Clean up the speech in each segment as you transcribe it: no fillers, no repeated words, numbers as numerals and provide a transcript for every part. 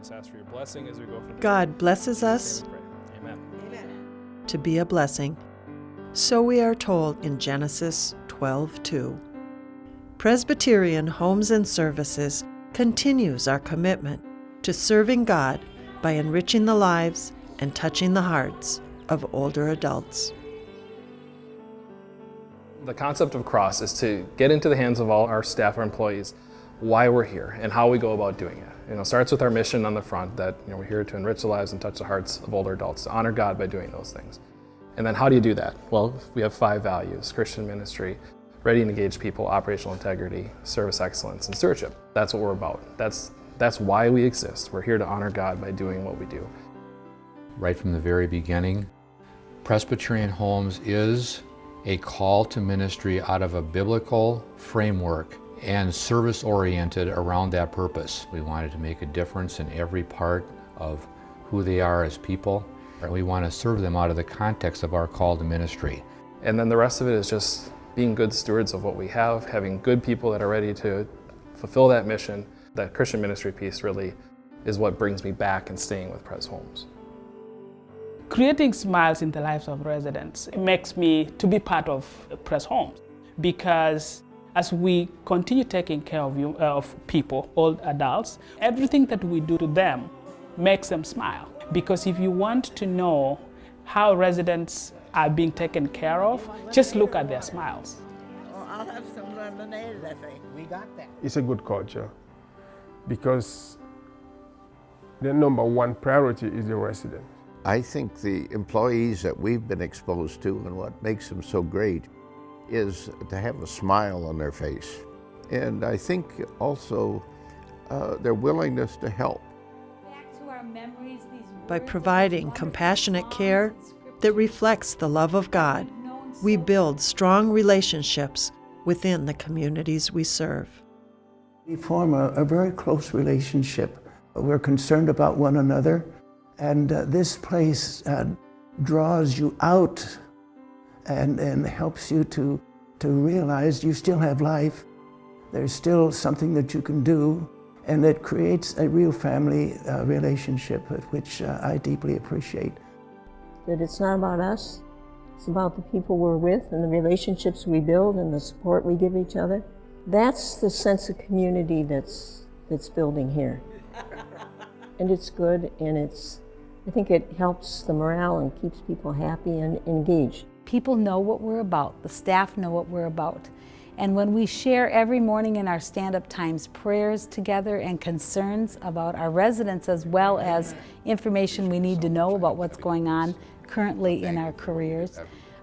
just ask for your blessing as we go from God blesses us Amen. to be a blessing. So we are told in Genesis 12:2. Presbyterian Homes and Services continues our commitment to serving God by enriching the lives and touching the hearts of older adults. The concept of Cross is to get into the hands of all our staff or employees why we're here and how we go about doing it. It starts with our mission on the front that we're here to enrich the lives and touch the hearts of older adults, to honor God by doing those things. And then how do you do that? Well, we have 5 values: Christian ministry, ready and engaged people, operational integrity, service excellence, and stewardship. That's what we're about. That's why we exist. We're here to honor God by doing what we do. Right from the very beginning, Presbyterian Homes is a call to ministry out of a biblical framework and service-oriented around that purpose. We wanted to make a difference in every part of who they are as people. We want to serve them out of the context of our call to ministry. And then the rest of it is just being good stewards of what we have, having good people that are ready to fulfill that mission. That Christian ministry piece really is what brings me back and staying with Pres Homes. Creating smiles in the lives of residents makes me to be part of Pres Homes, because as we continue taking care of people, old adults, everything that we do to them makes them smile. Because if you want to know how residents are being taken care of, just look at their smiles. Well, I'll have some lemonade, I think. We got that. It's a good culture because the number one priority is the resident. I think the employees that we've been exposed to and what makes them so great is to have a smile on their face. And I think also their willingness to help. Back to our memories, By providing compassionate care that reflects the love of God, we build strong relationships within the communities we serve. We form a very close relationship. We're concerned about one another, and this place draws you out and helps you to realize you still have life. There's still something that you can do, and it creates a real family relationship, which I deeply appreciate. That it's not about us, it's about the people we're with and the relationships we build and the support we give each other. That's the sense of community that's building here. And it's good, and I think it helps the morale and keeps people happy and engaged. People know what we're about, the staff know what we're about. And when we share every morning in our stand-up times prayers together and concerns about our residents, as well as information we need to know about what's going on currently in our careers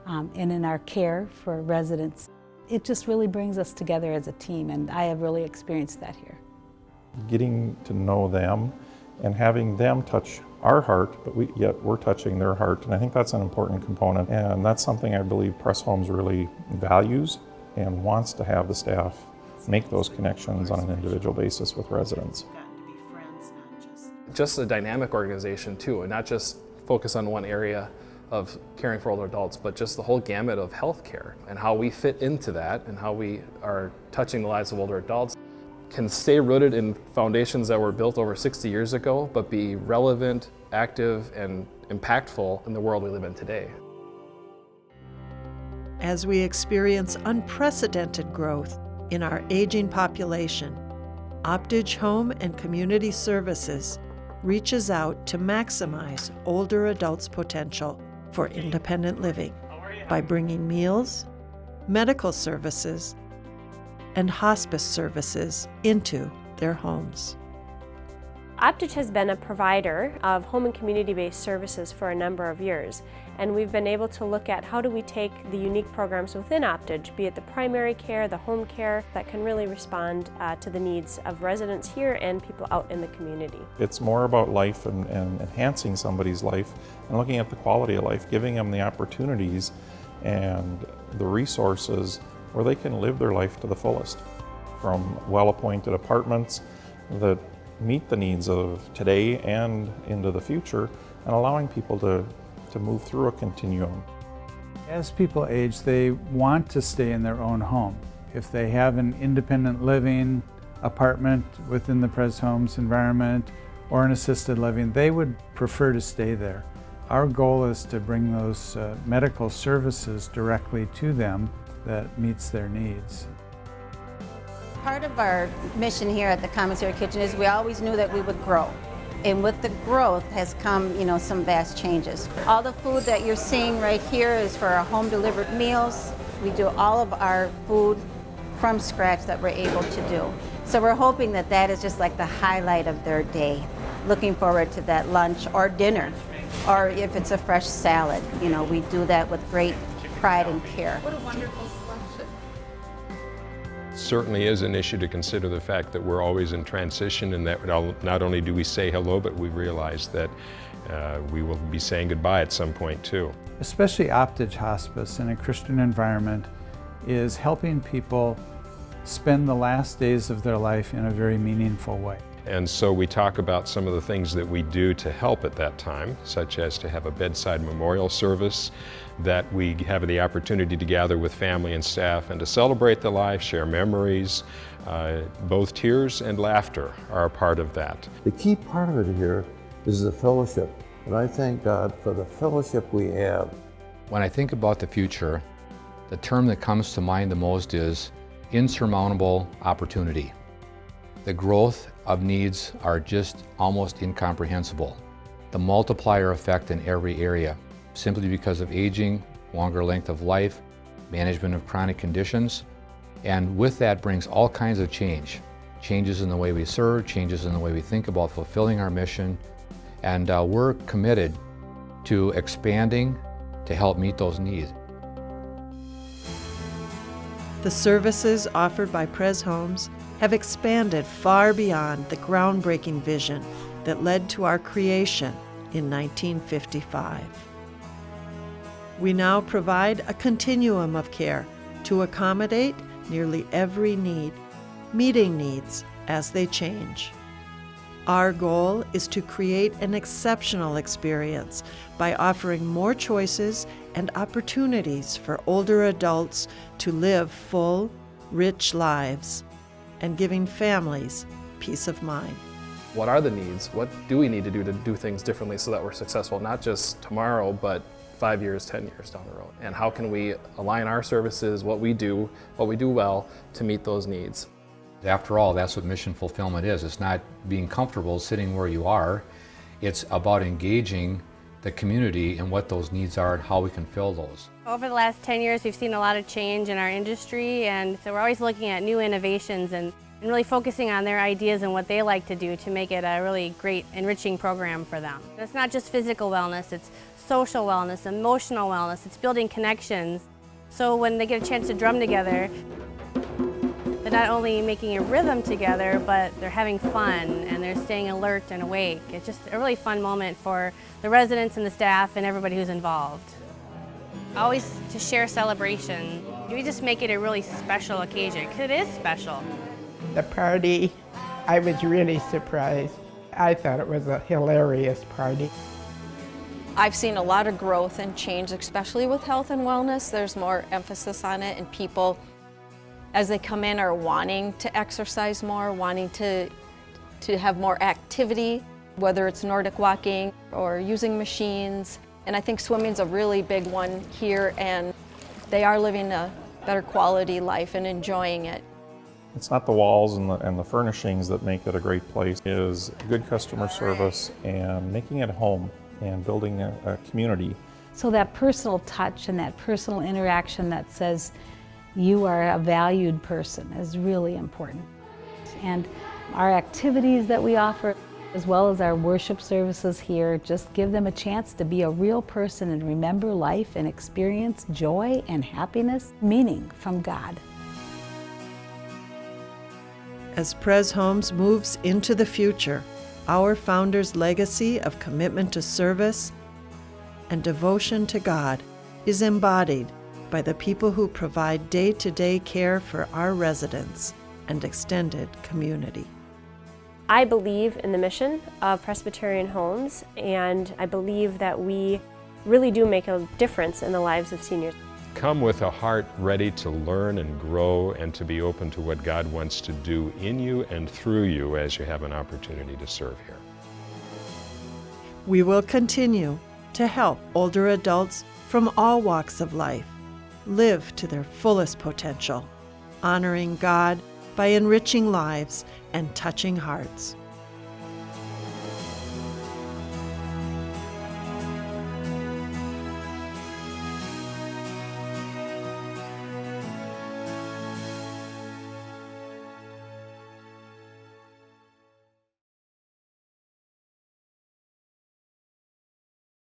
and in our care for residents, it just really brings us together as a team, and I have really experienced that here. Getting to know them and having them touch our heart, but yet we're touching their heart, and I think that's an important component, and that's something I believe Pres Homes really values and wants to have the staff make those connections on an individual basis with residents. Just a dynamic organization too, and not just focus on one area of caring for older adults, but just the whole gamut of healthcare and how we fit into that and how we are touching the lives of older adults can stay rooted in foundations that were built over 60 years ago, but be relevant, active, and impactful in the world we live in today. As we experience unprecedented growth in our aging population, Optage Home and Community Services reaches out to maximize older adults' potential for independent living by bringing meals, medical services, and hospice services into their homes. Optage has been a provider of home and community-based services for a number of years, and we've been able to look at how do we take the unique programs within Optage, be it the primary care, the home care, that can really respond to the needs of residents here and people out in the community. It's more about life and enhancing somebody's life and looking at the quality of life, giving them the opportunities and the resources where they can live their life to the fullest. From well-appointed apartments that meet the needs of today and into the future, and allowing people to move through a continuum. As people age, they want to stay in their own home. If they have an independent living apartment within the Pres Homes environment, or in assisted living, they would prefer to stay there. Our goal is to bring those medical services directly to them that meets their needs. Part of our mission here at the Commissary Kitchen is we always knew that we would grow. And with the growth has come, some vast changes. All the food that you're seeing right here is for our home delivered meals. We do all of our food from scratch that we're able to do. So we're hoping that that is just like the highlight of their day. Looking forward to that lunch or dinner, or if it's a fresh salad, we do that with great pride and care. What a wonderful selection. Certainly is an issue to consider the fact that we're always in transition, and that not only do we say hello, but we realize that we will be saying goodbye at some point too. Especially Optage Hospice in a Christian environment is helping people spend the last days of their life in a very meaningful way. And so we talk about some of the things that we do to help at that time, such as to have a bedside memorial service, that we have the opportunity to gather with family and staff and to celebrate the life, share memories. Both tears and laughter are a part of that. The key part of it here is the fellowship, and I thank God for the fellowship we have. When I think about the future, the term that comes to mind the most is insurmountable opportunity. The growth of needs are just almost incomprehensible. The multiplier effect in every area, simply because of aging, longer length of life, management of chronic conditions, and with that brings all kinds of change. Changes in the way we serve, changes in the way we think about fulfilling our mission, and we're committed to expanding to help meet those needs. The services offered by Pres Homes have expanded far beyond the groundbreaking vision that led to our creation in 1955. We now provide a continuum of care to accommodate nearly every need, meeting needs as they change. Our goal is to create an exceptional experience by offering more choices and opportunities for older adults to live full, rich lives, and giving families peace of mind. What are the needs? What do we need to do things differently so that we're successful, not just tomorrow, but 5 years, 10 years down the road? And how can we align our services, what we do well, to meet those needs? After all, that's what mission fulfillment is. It's not being comfortable sitting where you are. It's about engaging the community and what those needs are and how we can fill those. Over the last 10 years, we've seen a lot of change in our industry, and so we're always looking at new innovations and really focusing on their ideas and what they like to do to make it a really great, enriching program for them. It's not just physical wellness, it's social wellness, emotional wellness, it's building connections. So when they get a chance to drum together, they're not only making a rhythm together, but they're having fun and they're staying alert and awake. It's just a really fun moment for the residents and the staff and everybody who's involved. Always to share celebration. We just make it a really special occasion, because it is special. The party, I was really surprised. I thought it was a hilarious party. I've seen a lot of growth and change, especially with health and wellness. There's more emphasis on it, and people, as they come in, are wanting to exercise more, wanting to have more activity, whether it's Nordic walking or using machines. And I think swimming's a really big one here, and they are living a better quality life and enjoying it. It's not the walls and the furnishings that make it a great place. It is good customer service and making it home and building a community. So that personal touch and that personal interaction that says you are a valued person is really important. And our activities that we offer, as well as our worship services here, just give them a chance to be a real person and remember life and experience joy and happiness, meaning from God. As Pres Homes moves into the future, our founder's legacy of commitment to service and devotion to God is embodied by the people who provide day-to-day care for our residents and extended community. I believe in the mission of Presbyterian Homes, and I believe that we really do make a difference in the lives of seniors. Come with a heart ready to learn and grow and to be open to what God wants to do in you and through you as you have an opportunity to serve here. We will continue to help older adults from all walks of life live to their fullest potential, honoring God by enriching lives and touching hearts.